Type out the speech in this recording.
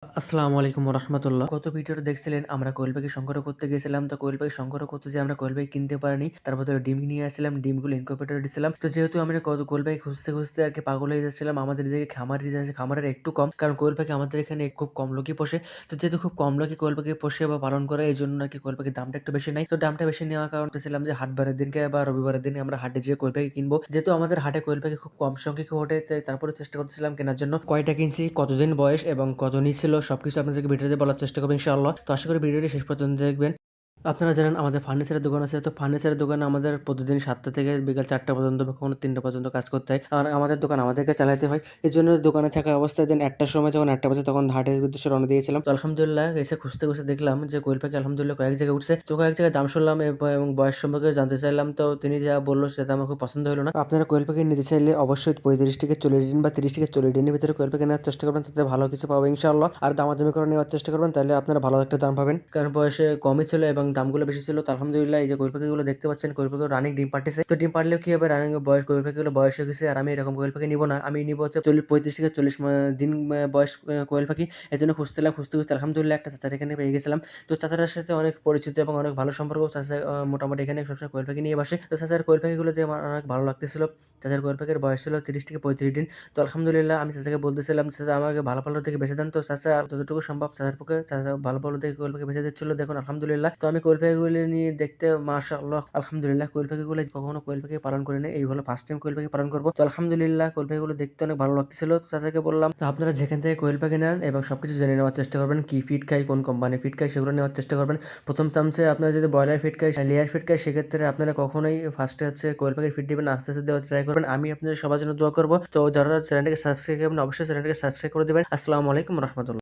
আসসালামু আলাইকুম রহমতুল্লাহ। গত ভিডিওটা দেখছিলেন আমরা কোয়েল পাখি সংগ্রহ করতে গেছিলাম। তো কোয়েল পাখি সংগ্রহ করতে যেয়ে আমরা কোয়েল পাখি কিনতে পারিনি। তার বদলে ডিম নিয়ে আসছিলাম। ডিমগুলো ইনকিউবেটরে দিছিলাম। তো যেহেতু আমরা কোয়েল পাখি খুঁজতে আরকি পাগল হয়ে যাচ্ছিলাম। আমাদের এদিকে খামারি আছে, খামারের একটু কম। কারণ কোয়েল পাখি আমাদের এখানে খুব কম লোকই পোষে। তো যেহেতু খুব কম লোকই কোয়েল পাখি পোষে বা পালন করে, এইজন্য আরকি কোয়েল পাখির দামটা একটু বেশি নেয়। তো দামটা বেশি নেওয়ার কারণ ছিলাম যে হাটবারের দিনকে বা রবিবারের দিনে আমরা হাটে যেয়ে কোয়েল পাখি কিনবো। যেহেতু আমাদের হাটে কোয়েল পাখি খুব কম সংখ্যক ওঠে, তাই তারপরে চেষ্টা করতেছিলাম কেনার জন্য। কয়টা কিনছি, কতদিন বয়স এবং কত নিচ্ছিল সবকিছু আপনাদেরকে ভিডিওতে বলার চেষ্টা করব ইনশাআল্লাহ। তো আশা করি ভিডিওটি শেষ পর্যন্ত দেখবেন। আপনারা জানেন আমাদের ফার্নিচারের দোকান আছে। তো ফার্নিচারের দোকানে আমাদের প্রতিদিন ৭টা থেকে বিকাল ৪টা পর্যন্ত বা কখনো ৩টা পর্যন্ত কাজ করতে হয়। আর আমাদের দোকান আমাদেরকে চালাতে হয়। এজন্য দোকানে থাকা অবস্থায় দেন ১টার সময় যখন ১টা বাজে তখন হাটের উদ্দেশ্যে রওনা দিয়েছিলাম। তো আলহামদুলিল্লাহ এসে খুঁজতে দেখলাম যে কোয়েল পাখি আলহামদুলিল্লাহ কয়েক জায়গায় উঠছে। তো কয়েক জায়গায় দাম শুনলাম এবং বয়স সম্পর্কে জানতে চাইলাম। তো তিনি যা বলল সেটা আমার খুব পছন্দ হলো না। আপনারা কোয়েল পাখি নিতে চাইলে অবশ্যই ৩৫ থেকে ৪০ দিন বা ৩০ থেকে ৪০ দিনের ভিতরে কোয়েল পাখি নেওয়ার চেষ্টা করবেন, তাতে ভালো কিছু পাবো ইনশাআল্লাহ। আর দামাদামি করে নেওয়ার চেষ্টা করবেন, তাহলে আপনারা ভালো একটা দাম পাবেন। কারণ বয়সে কমই ছিল এবং দামগুলো বেশি ছিল। তো আলহামদুলিল্লাহ এই যে কোয়েল পাখিগুলো দেখতে পাচ্ছেন, কোয়েল পাখিগুলো রানিং ডিম পাড়তেছে। তো ডিম পাড়লেও কি হবে, রানিং বয়স কোয়েল পাখিগুলো বয়স হয়ে গেছে। আর আমি এরকম কোয়েল পাখি নিব না। আমি নিব হচ্ছে ৩৫ থেকে ৪০ দিন বয়স কোয়েল পাখি। এজন্য খুঁজতে আলহামদুলিল্লাহ একটা চাচার এখানে পেয়ে গেছিলাম। তো চাচাটার সাথে অনেক পরিচিত এবং অনেক ভালো সম্পর্ক। চাচা মোটামুটি এখানে সবসময় কোয়েল পাখি নিয়ে বসে। তো চাচার কোয়েল পাখিগুলো দিয়ে আমার অনেক ভালো লাগতেছিল। চাচার কোয়েল পাখির বয়স ছিল ৩০ থেকে ৩৫ দিন। তো আলহামদুলিল্লাহ আমি চাচাকে বলতেছিলাম, চাচা আমাকে ভালো ভালো দেখে বেঁচে দেন। তো চাচা যতটুকু সম্ভব চাচার পক্ষে চাচা ভালো ভালো দেখে কোয়েল পাখি বেঁচে দিচ্ছিল। দেখুন আলহামদুলিল্লাহ। তো আমি কোয়েল পাখিগুলি নিয়ে দেখতে মাশাআল্লাহ আলহামদুলিল্লাহ, কোয়েল পাখিগুলো কখনো কোয়েল পাখি পালন করিনি। এই হলো ফার্স্ট টাইম কোয়েল পাখি পালন করব। তো আলহামদুলিল্লাহ কোয়েল পাখিগুলো দেখতে অনেক ভালো লাগতেছিল। তো চাচাকে বললাম, তো আপনারা যেখান থেকে কোয়েল পাখি নেন এবং সবকিছু জেনে নেওয়ার চেষ্টা করবেন, কি ফিড খায়, কোন কোম্পানি ফিড খায় সেগুলো নেওয়ার চেষ্টা করবেন। প্রথম চান্সে আপনারা যদি ব্রয়লার ফিড খায়, লেয়ার ফিড খায়, সেক্ষেত্রে আপনারা কখনোই ফার্স্টে হচ্ছে কোয়েল পাখির ফিড দিবেন না, আস্তে আস্তে দেওয়ার ট্রাই করবেন। আমি আপনাদের সবার জন্য দোয়া করব। তো যারা চ্যানেলটাকে সাবস্ক্রাইব করবেন অবশ্যই চ্যানেলটাকে সাবস্ক্রাইব করে দেবেন। আসসালামু আলাইকুম রহমতুল্লাহ।